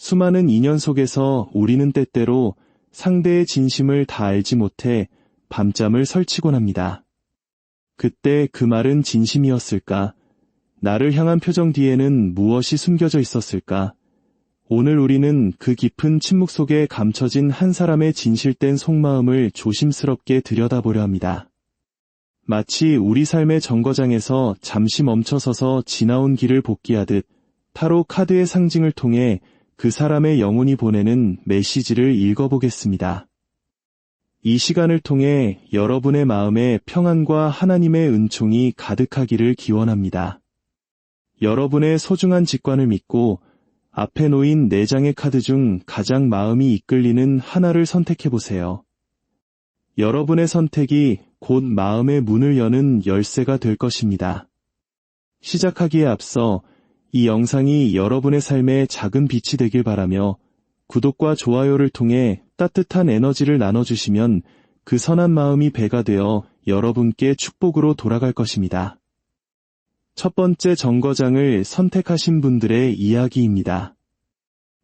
수많은 인연 속에서 우리는 때때로 상대의 진심을 다 알지 못해 밤잠을 설치곤 합니다. 그때 그 말은 진심이었을까? 나를 향한 표정 뒤에는 무엇이 숨겨져 있었을까? 오늘 우리는 그 깊은 침묵 속에 감춰진 한 사람의 진실된 속마음을 조심스럽게 들여다보려 합니다. 마치 우리 삶의 정거장에서 잠시 멈춰서서 지나온 길을 복귀하듯 타로 카드의 상징을 통해 그 사람의 영혼이 보내는 메시지를 읽어보겠습니다. 이 시간을 통해 여러분의 마음에 평안과 하나님의 은총이 가득하기를 기원합니다. 여러분의 소중한 직관을 믿고 앞에 놓인 4장의 카드 중 가장 마음이 이끌리는 하나를 선택해보세요. 여러분의 선택이 곧 마음의 문을 여는 열쇠가 될 것입니다. 시작하기에 앞서 이 영상이 여러분의 삶에 작은 빛이 되길 바라며 구독과 좋아요를 통해 따뜻한 에너지를 나눠주시면 그 선한 마음이 배가 되어 여러분께 축복으로 돌아갈 것입니다. 첫 번째 정거장을 선택하신 분들의 이야기입니다.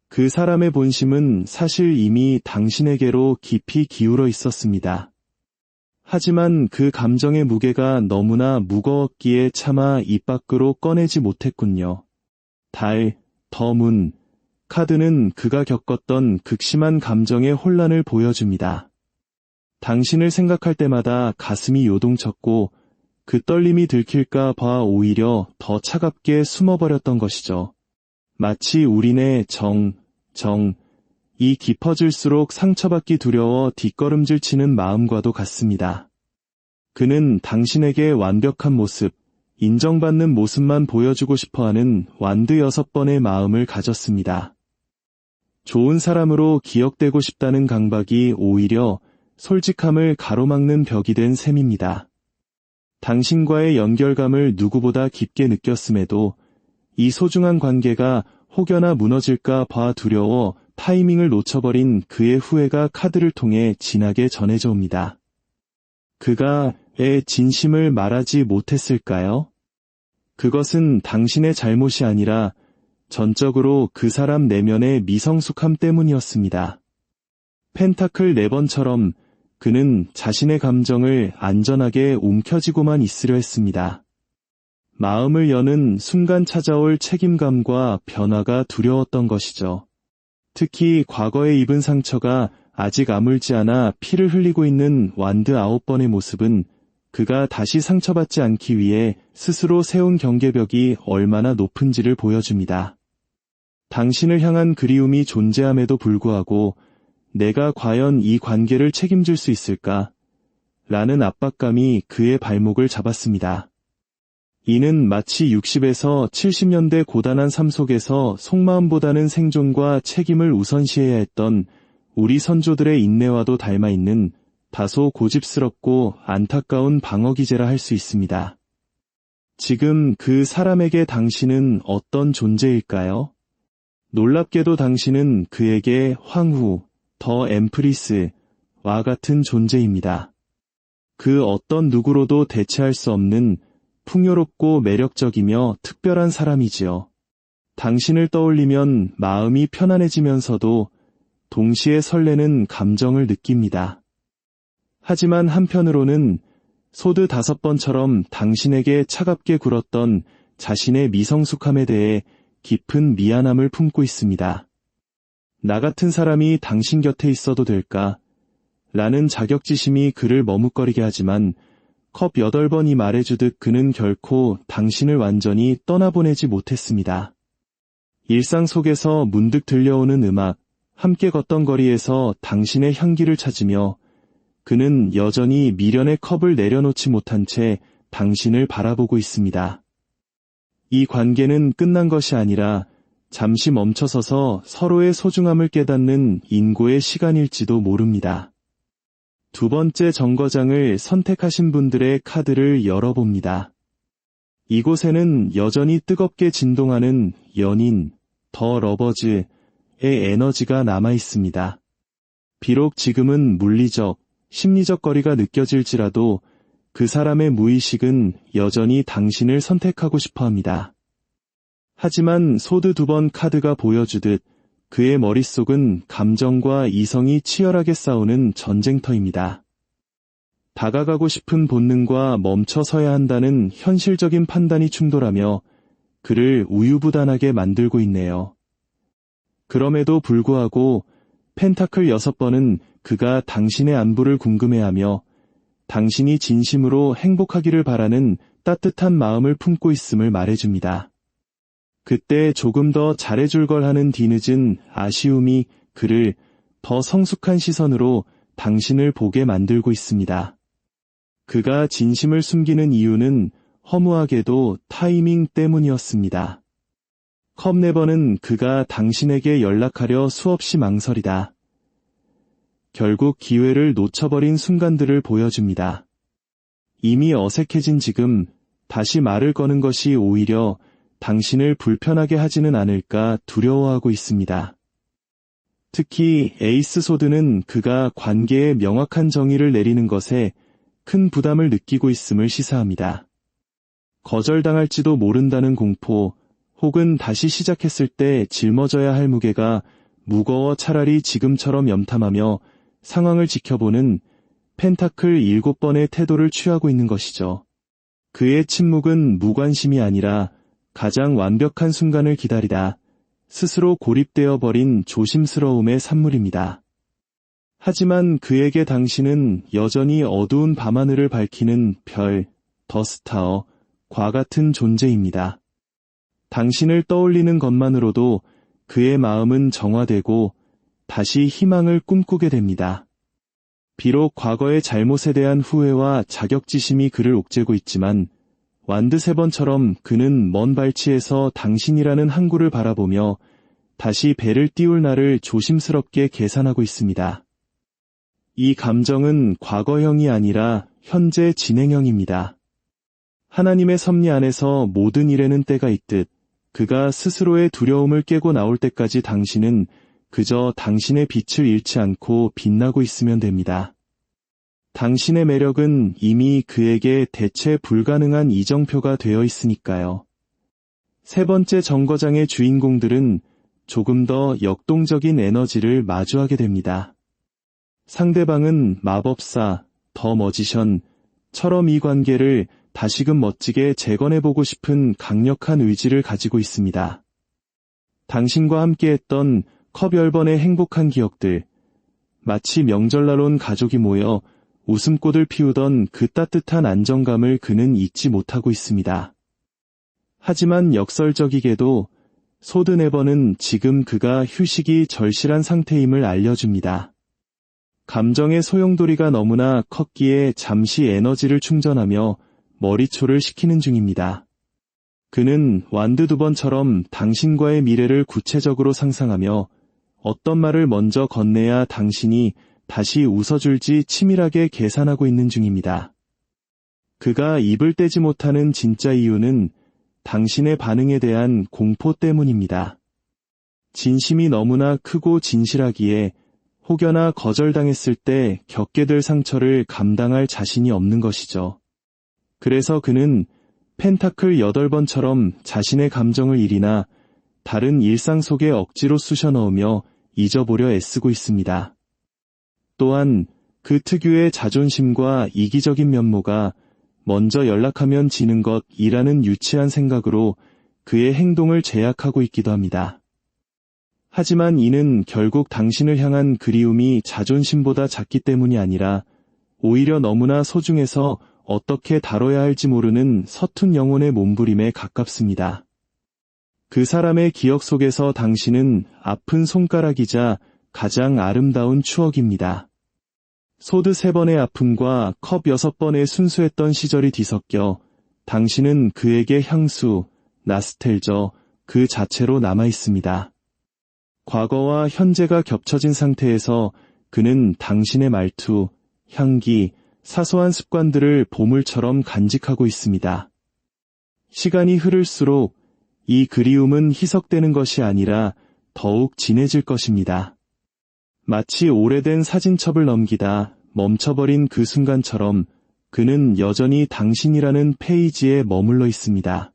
그 사람의 본심은 사실 이미 당신에게로 깊이 기울어 있었습니다. 하지만 그 감정의 무게가 너무나 무거웠기에 차마 입 밖으로 꺼내지 못했군요. 달, 더 문, 카드는 그가 겪었던 극심한 감정의 혼란을 보여줍니다. 당신을 생각할 때마다 가슴이 요동쳤고 그 떨림이 들킬까 봐 오히려 더 차갑게 숨어버렸던 것이죠. 마치 우리네 이 깊어질수록 상처받기 두려워 뒷걸음질 치는 마음과도 같습니다. 그는 당신에게 완벽한 모습, 인정받는 모습만 보여주고 싶어하는 완드 6번의 마음을 가졌습니다. 좋은 사람으로 기억되고 싶다는 강박이 오히려 솔직함을 가로막는 벽이 된 셈입니다. 당신과의 연결감을 누구보다 깊게 느꼈음에도 이 소중한 관계가 혹여나 무너질까 봐 두려워 타이밍을 놓쳐버린 그의 후회가 카드를 통해 진하게 전해져 옵니다. 그가 왜 진심을 말하지 못했을까요? 그것은 당신의 잘못이 아니라 전적으로 그 사람 내면의 미성숙함 때문이었습니다. 펜타클 4번처럼 그는 자신의 감정을 안전하게 움켜쥐고만 있으려 했습니다. 마음을 여는 순간 찾아올 책임감과 변화가 두려웠던 것이죠. 특히 과거에 입은 상처가 아직 아물지 않아 피를 흘리고 있는 완드 9번의 모습은 그가 다시 상처받지 않기 위해 스스로 세운 경계벽이 얼마나 높은지를 보여줍니다. 당신을 향한 그리움이 존재함에도 불구하고 내가 과연 이 관계를 책임질 수 있을까? 라는 압박감이 그의 발목을 잡았습니다. 이는 마치 60에서 70년대 고단한 삶 속에서 속마음보다는 생존과 책임을 우선시해야 했던 우리 선조들의 인내와도 닮아있는 다소 고집스럽고 안타까운 방어기제라 할 수 있습니다. 지금 그 사람에게 당신은 어떤 존재일까요? 놀랍게도 당신은 그에게 황후, 더 엠프리스와 같은 존재입니다. 그 어떤 누구로도 대체할 수 없는 풍요롭고 매력적이며 특별한 사람이지요. 당신을 떠올리면 마음이 편안해지면서도 동시에 설레는 감정을 느낍니다. 하지만 한편으로는 소드 5번처럼 당신에게 차갑게 굴었던 자신의 미성숙함에 대해 깊은 미안함을 품고 있습니다. 나 같은 사람이 당신 곁에 있어도 될까? 라는 자격지심이 그를 머뭇거리게 하지만 컵 8번이 말해주듯 그는 결코 당신을 완전히 떠나보내지 못했습니다. 일상 속에서 문득 들려오는 음악, 함께 걷던 거리에서 당신의 향기를 찾으며 그는 여전히 미련의 컵을 내려놓지 못한 채 당신을 바라보고 있습니다. 이 관계는 끝난 것이 아니라 잠시 멈춰서서 서로의 소중함을 깨닫는 인고의 시간일지도 모릅니다. 두 번째 정거장을 선택하신 분들의 카드를 열어봅니다. 이곳에는 여전히 뜨겁게 진동하는 연인, 더 러버즈의 에너지가 남아있습니다. 비록 지금은 물리적, 심리적 거리가 느껴질지라도 그 사람의 무의식은 여전히 당신을 선택하고 싶어합니다. 하지만 소드 2번 카드가 보여주듯 그 그의 머릿속은 감정과 이성이 치열하게 싸우는 전쟁터입니다. 다가가고 싶은 본능과 멈춰서야 한다는 현실적인 판단이 충돌하며 그를 우유부단하게 만들고 있네요. 그럼에도 불구하고 펜타클 6번은 그가 당신의 안부를 궁금해하며 당신이 진심으로 행복하기를 바라는 따뜻한 마음을 품고 있음을 말해줍니다. 그때 조금 더 잘해줄 걸 하는 뒤늦은 아쉬움이 그를 더 성숙한 시선으로 당신을 보게 만들고 있습니다. 그가 진심을 숨기는 이유는 허무하게도 타이밍 때문이었습니다. 컵네버는 그가 당신에게 연락하려 수없이 망설이다. 결국 기회를 놓쳐버린 순간들을 보여줍니다. 이미 어색해진 지금 다시 말을 거는 것이 오히려 당신을 불편하게 하지는 않을까 두려워하고 있습니다. 특히 에이스 소드는 그가 관계에 명확한 정의를 내리는 것에 큰 부담을 느끼고 있음을 시사합니다. 거절당할지도 모른다는 공포, 혹은 다시 시작했을 때 짊어져야 할 무게가 무거워 차라리 지금처럼 염탐하며 상황을 지켜보는 펜타클 7번의 태도를 취하고 있는 것이죠. 그의 침묵은 무관심이 아니라 가장 완벽한 순간을 기다리다 스스로 고립되어 버린 조심스러움의 산물입니다. 하지만 그에게 당신은 여전히 어두운 밤하늘을 밝히는 별, 더 스타어과 같은 존재입니다. 당신을 떠올리는 것만으로도 그의 마음은 정화되고 다시 희망을 꿈꾸게 됩니다. 비록 과거의 잘못에 대한 후회와 자격지심이 그를 옥죄고 있지만 완드 세번처럼 그는 먼 발치에서 당신이라는 항구를 바라보며 다시 배를 띄울 날을 조심스럽게 계산하고 있습니다. 이 감정은 과거형이 아니라 현재 진행형입니다. 하나님의 섭리 안에서 모든 일에는 때가 있듯 그가 스스로의 두려움을 깨고 나올 때까지 당신은 그저 당신의 빛을 잃지 않고 빛나고 있으면 됩니다. 당신의 매력은 이미 그에게 대체 불가능한 이정표가 되어 있으니까요. 세 번째 정거장의 주인공들은 조금 더 역동적인 에너지를 마주하게 됩니다. 상대방은 마법사, 더 머지션처럼 이 관계를 다시금 멋지게 재건해보고 싶은 강력한 의지를 가지고 있습니다. 당신과 함께했던 컵 10번의 행복한 기억들, 마치 명절날 온 가족이 모여 웃음꽃을 피우던 그 따뜻한 안정감을 그는 잊지 못하고 있습니다. 하지만 역설적이게도 소드 네버는 지금 그가 휴식이 절실한 상태임을 알려줍니다. 감정의 소용돌이가 너무나 컸기에 잠시 에너지를 충전하며 머리초를 식히는 중입니다. 그는 완드 2번처럼 당신과의 미래를 구체적으로 상상하며 어떤 말을 먼저 건네야 당신이 다시 웃어줄지 치밀하게 계산하고 있는 중입니다. 그가 입을 떼지 못하는 진짜 이유는 당신의 반응에 대한 공포 때문입니다. 진심이 너무나 크고 진실하기에 혹여나 거절당했을 때 겪게 될 상처를 감당할 자신이 없는 것이죠. 그래서 그는 펜타클 8번처럼 자신의 감정을 일이나 다른 일상 속에 억지로 쑤셔 넣으며 잊어보려 애쓰고 있습니다. 또한 그 특유의 자존심과 이기적인 면모가 먼저 연락하면 지는 것이라는 유치한 생각으로 그의 행동을 제약하고 있기도 합니다. 하지만 이는 결국 당신을 향한 그리움이 자존심보다 작기 때문이 아니라 오히려 너무나 소중해서 어떻게 다뤄야 할지 모르는 서툰 영혼의 몸부림에 가깝습니다. 그 사람의 기억 속에서 당신은 아픈 손가락이자 가장 아름다운 추억입니다. 소드 3번의 아픔과 컵 6번의 순수했던 시절이 뒤섞여 당신은 그에게 향수, 나스텔저 그 자체로 남아있습니다. 과거와 현재가 겹쳐진 상태에서 그는 당신의 말투, 향기, 사소한 습관들을 보물처럼 간직하고 있습니다. 시간이 흐를수록 이 그리움은 희석되는 것이 아니라 더욱 진해질 것입니다. 마치 오래된 사진첩을 넘기다 멈춰버린 그 순간처럼 그는 여전히 당신이라는 페이지에 머물러 있습니다.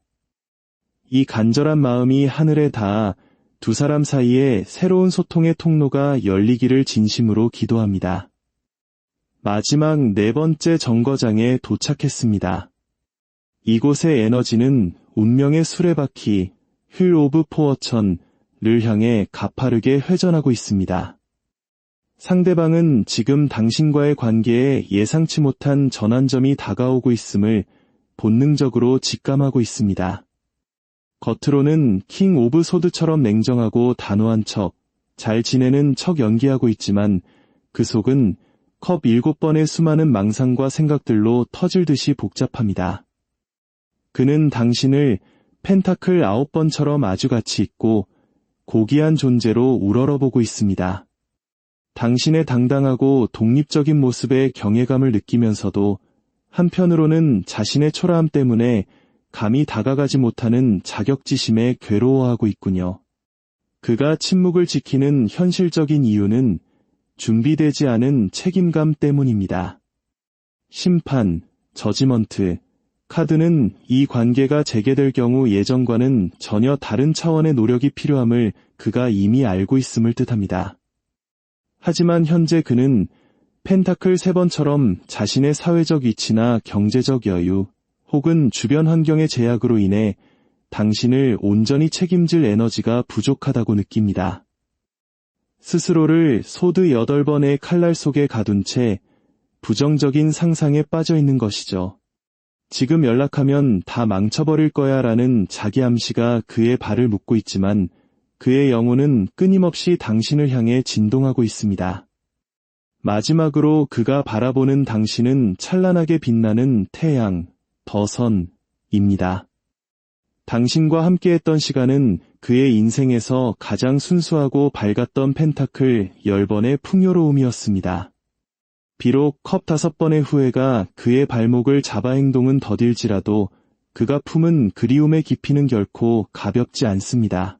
이 간절한 마음이 하늘에 닿아 두 사람 사이에 새로운 소통의 통로가 열리기를 진심으로 기도합니다. 마지막 네 번째 정거장에 도착했습니다. 이곳의 에너지는 운명의 수레바퀴, 휠 오브 포어천을 향해 가파르게 회전하고 있습니다. 상대방은 지금 당신과의 관계에 예상치 못한 전환점이 다가오고 있음을 본능적으로 직감하고 있습니다. 겉으로는 킹 오브 소드처럼 냉정하고 단호한 척, 잘 지내는 척 연기하고 있지만 그 속은 컵 7번의 수많은 망상과 생각들로 터질 듯이 복잡합니다. 그는 당신을 펜타클 9번처럼 아주 가치 있고 고귀한 존재로 우러러보고 있습니다. 당신의 당당하고 독립적인 모습에 경외감을 느끼면서도 한편으로는 자신의 초라함 때문에 감히 다가가지 못하는 자격지심에 괴로워하고 있군요. 그가 침묵을 지키는 현실적인 이유는 준비되지 않은 책임감 때문입니다. 심판, 저지먼트, 카드는 이 관계가 재개될 경우 예전과는 전혀 다른 차원의 노력이 필요함을 그가 이미 알고 있음을 뜻합니다. 하지만 현재 그는 펜타클 3번처럼 자신의 사회적 위치나 경제적 여유, 혹은 주변 환경의 제약으로 인해 당신을 온전히 책임질 에너지가 부족하다고 느낍니다. 스스로를 소드 8번의 칼날 속에 가둔 채 부정적인 상상에 빠져 있는 것이죠. 지금 연락하면 다 망쳐버릴 거야 라는 자기 암시가 그의 발을 묶고 있지만 그의 영혼은 끊임없이 당신을 향해 진동하고 있습니다. 마지막으로 그가 바라보는 당신은 찬란하게 빛나는 태양, 더선입니다. 당신과 함께했던 시간은 그의 인생에서 가장 순수하고 밝았던 펜타클 10번의 풍요로움이었습니다. 비록 컵 5번의 후회가 그의 발목을 잡아 행동은 더딜지라도 그가 품은 그리움의 깊이는 결코 가볍지 않습니다.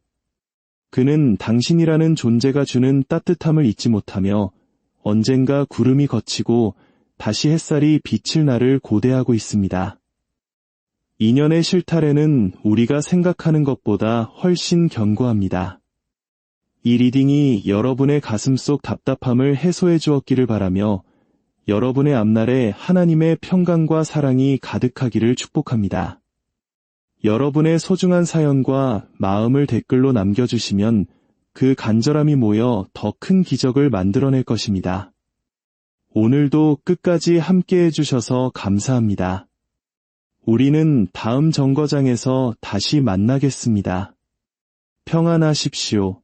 그는 당신이라는 존재가 주는 따뜻함을 잊지 못하며 언젠가 구름이 걷히고 다시 햇살이 비칠 날을 고대하고 있습니다. 인연의 실타래는 우리가 생각하는 것보다 훨씬 견고합니다. 이 리딩이 여러분의 가슴속 답답함을 해소해 주었기를 바라며 여러분의 앞날에 하나님의 평강과 사랑이 가득하기를 축복합니다. 여러분의 소중한 사연과 마음을 댓글로 남겨주시면 그 간절함이 모여 더 큰 기적을 만들어낼 것입니다. 오늘도 끝까지 함께해 주셔서 감사합니다. 우리는 다음 정거장에서 다시 만나겠습니다. 평안하십시오.